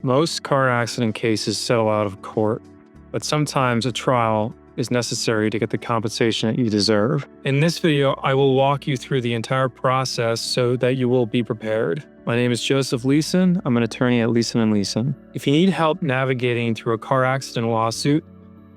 Most car accident cases settle out of court, but sometimes a trial is necessary to get the compensation that you deserve. In this video, I will walk you through the entire process so that you will be prepared. My name is Joseph Leeson. I'm an attorney at Leeson & Leeson. If you need help navigating through a car accident lawsuit,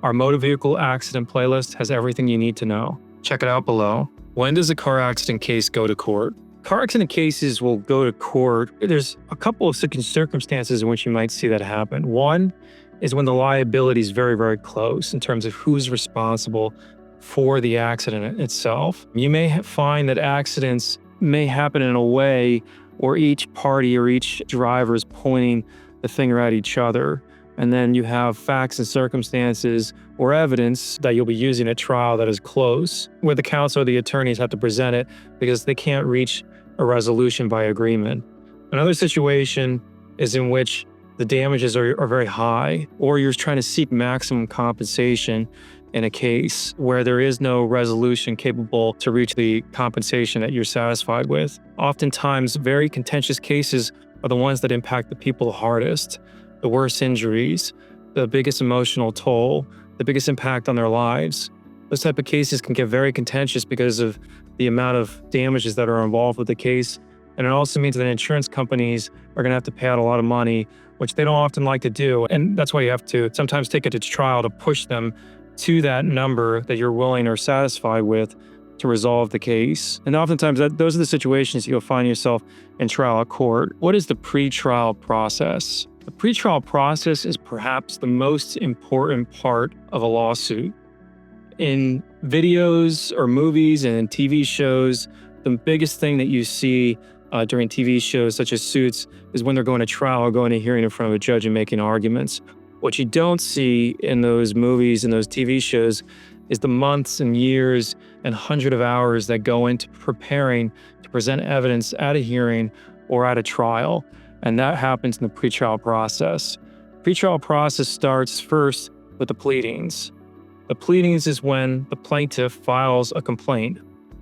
our motor vehicle accident playlist has everything you need to know. Check it out below. When does a car accident case go to court? Car accident cases will go to court. There's a couple of circumstances in which you might see that happen. One is when the liability is very, very close in terms of who's responsible for the accident itself. You may find that accidents may happen in a way where each party or each driver is pointing the finger at each other. And then you have facts and circumstances or evidence that you'll be using at trial that is close, where the counsel or the attorneys have to present it because they can't reach a resolution by agreement. Another situation is in which the damages are very high, or you're trying to seek maximum compensation in a case where there is no resolution capable to reach the compensation that you're satisfied with. Oftentimes, very contentious cases are the ones that impact the people the hardest, the worst injuries, the biggest emotional toll, the biggest impact on their lives. Those type of cases can get very contentious because of the amount of damages that are involved with the case. And it also means that insurance companies are gonna have to pay out a lot of money, which they don't often like to do. And that's why you have to sometimes take it to trial to push them to that number that you're willing or satisfied with to resolve the case. And oftentimes those are the situations you'll find yourself in trial at court. What is the pre-trial process? The pre-trial process is perhaps the most important part of a lawsuit. In videos or movies and in TV shows, the biggest thing that you see during TV shows such as Suits is when they're going to trial or going to hearing in front of a judge and making arguments. What you don't see in those movies and those TV shows is the months and years and hundreds of hours that go into preparing to present evidence at a hearing or at a trial. And that happens in the pretrial process. Pretrial process starts first with the pleadings. The pleadings is when the plaintiff files a complaint.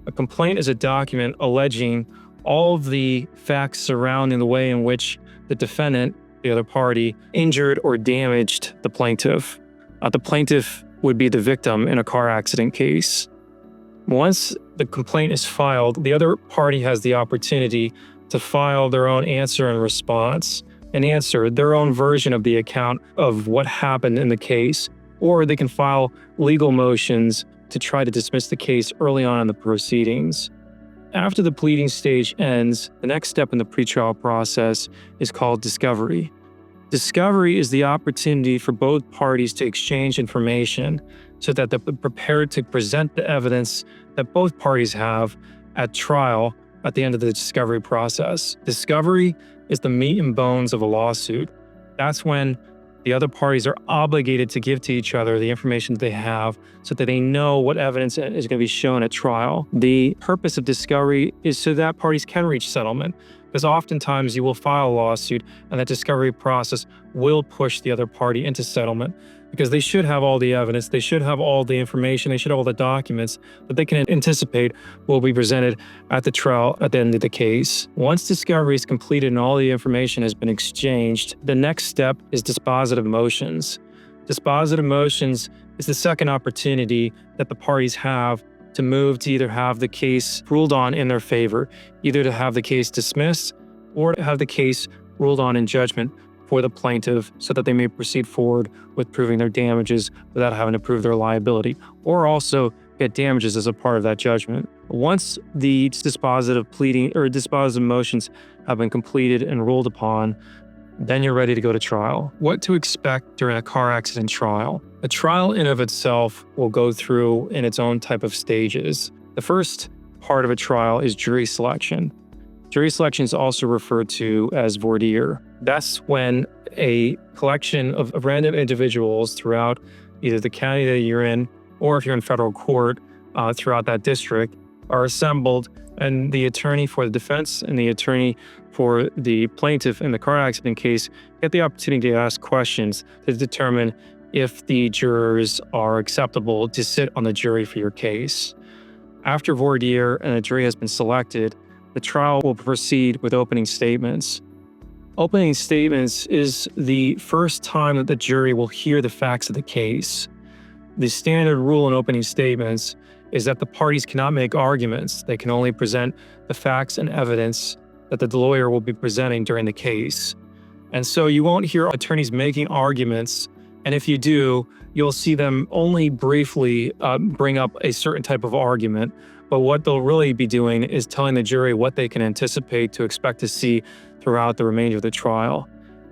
A complaint is a document alleging all of the facts surrounding the way in which the defendant, the other party, injured or damaged the plaintiff. The plaintiff would be the victim in a car accident case. Once the complaint is filed, the other party has the opportunity to file their own answer and response and answer their own version of the account of what happened in the case, or they can file legal motions to try to dismiss the case early on in the proceedings. After the pleading stage ends, the next step in the pretrial process is called discovery. Discovery is the opportunity for both parties to exchange information so that they're prepared to present the evidence that both parties have at trial at the end of the discovery process. Discovery is the meat and bones of a lawsuit. That's when the other parties are obligated to give to each other the information that they have so that they know what evidence is going to be shown at trial. The purpose of discovery is so that parties can reach settlement, because oftentimes you will file a lawsuit and that discovery process will push the other party into settlement because they should have all the evidence, they should have all the information, they should have all the documents that they can anticipate will be presented at the trial at the end of the case. Once discovery is completed and all the information has been exchanged, the next step is dispositive motions. Dispositive motions is the second opportunity that the parties have to move to either have the case ruled on in their favor, either to have the case dismissed or to have the case ruled on in judgment for the plaintiff so that they may proceed forward with proving their damages without having to prove their liability, or also get damages as a part of that judgment. Once the dispositive pleading or dispositive motions have been completed and ruled upon, then you're ready to go to trial. What to expect during a car accident trial? A trial in of itself will go through in its own type of stages. The first part of a trial is jury selection. Jury selection is also referred to as voir dire. That's when a collection of random individuals throughout either the county that you're in, or if you're in federal court, throughout that district, are assembled, and the attorney for the defense and the attorney for the plaintiff in the car accident case get the opportunity to ask questions to determine if the jurors are acceptable to sit on the jury for your case. After voir dire and a jury has been selected, the trial will proceed with opening statements. Opening statements is the first time that the jury will hear the facts of the case. The standard rule in opening statements is that the parties cannot make arguments. They can only present the facts and evidence that the lawyer will be presenting during the case. And so you won't hear attorneys making arguments. And if you do, you'll see them only briefly bring up a certain type of argument. But what they'll really be doing is telling the jury what they can anticipate to expect to see throughout the remainder of the trial.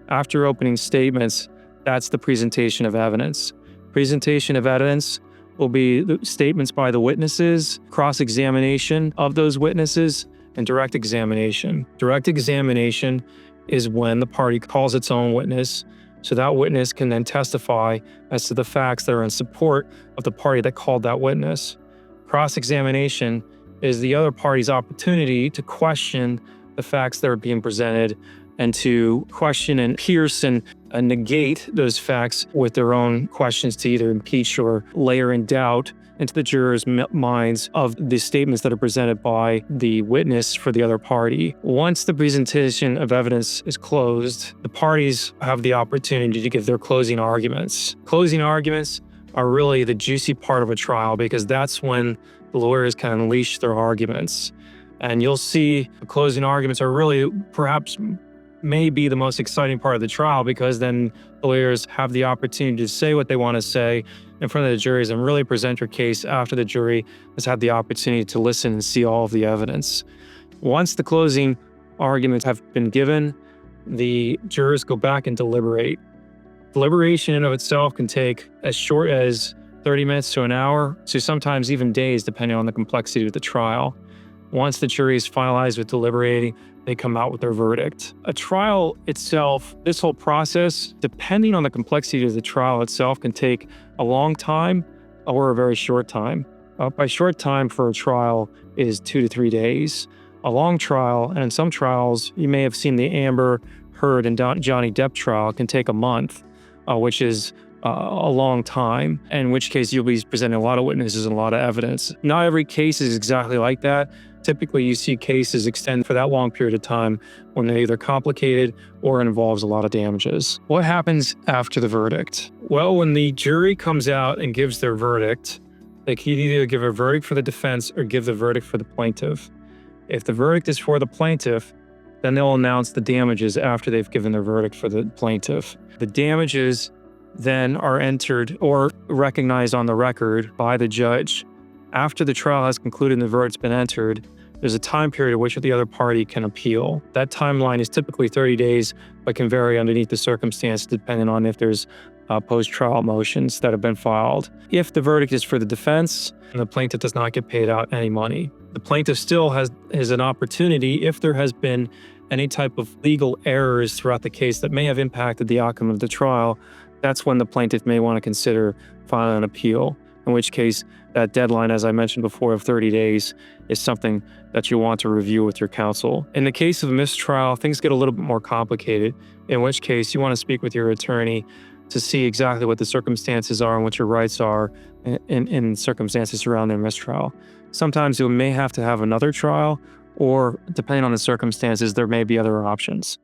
After opening statements, that's the presentation of evidence. Presentation of evidence will be the statements by the witnesses, cross-examination of those witnesses, and direct examination. Direct examination is when the party calls its own witness, so that witness can then testify as to the facts that are in support of the party that called that witness. Cross-examination is the other party's opportunity to question the facts that are being presented and to question and pierce and negate those facts with their own questions to either impeach or layer in doubt into the jurors' minds of the statements that are presented by the witness for the other party. Once the presentation of evidence is closed, the parties have the opportunity to give their closing arguments. Closing arguments are really the juicy part of a trial because that's when the lawyers can unleash their arguments. And you'll see the closing arguments are really perhaps may be the most exciting part of the trial because then the lawyers have the opportunity to say what they want to say in front of the juries and really present your case after the jury has had the opportunity to listen and see all of the evidence. Once the closing arguments have been given, the jurors go back and deliberate. Deliberation in and of itself can take as short as 30 minutes to an hour, to sometimes even days, depending on the complexity of the trial. Once the jury is finalized with deliberating, they come out with their verdict. A trial itself, this whole process, depending on the complexity of the trial itself, can take a long time or a very short time. By short time for a trial is 2 to 3 days. A long trial, and in some trials, you may have seen the Amber Heard and Johnny Depp trial, can take a month, which is a long time, in which case you'll be presenting a lot of witnesses and a lot of evidence. Not every case is exactly like that. Typically, you see cases extend for that long period of time when they're either complicated or involves a lot of damages. What happens after the verdict? Well, when the jury comes out and gives their verdict, they can either give a verdict for the defense or give the verdict for the plaintiff. If the verdict is for the plaintiff, then they'll announce the damages after they've given their verdict for the plaintiff. The damages then are entered or recognized on the record by the judge. After the trial has concluded and the verdict's been entered, there's a time period at which the other party can appeal. That timeline is typically 30 days, but can vary underneath the circumstance depending on if there's post-trial motions that have been filed. If the verdict is for the defense, the plaintiff does not get paid out any money. The plaintiff still has an opportunity, if there has been any type of legal errors throughout the case that may have impacted the outcome of the trial, that's when the plaintiff may want to consider filing an appeal, in which case that deadline, as I mentioned before, of 30 days is something that you want to review with your counsel. In the case of a mistrial, things get a little bit more complicated, in which case you want to speak with your attorney to see exactly what the circumstances are and what your rights are in circumstances surrounding a mistrial. Sometimes you may have to have another trial, or depending on the circumstances, there may be other options.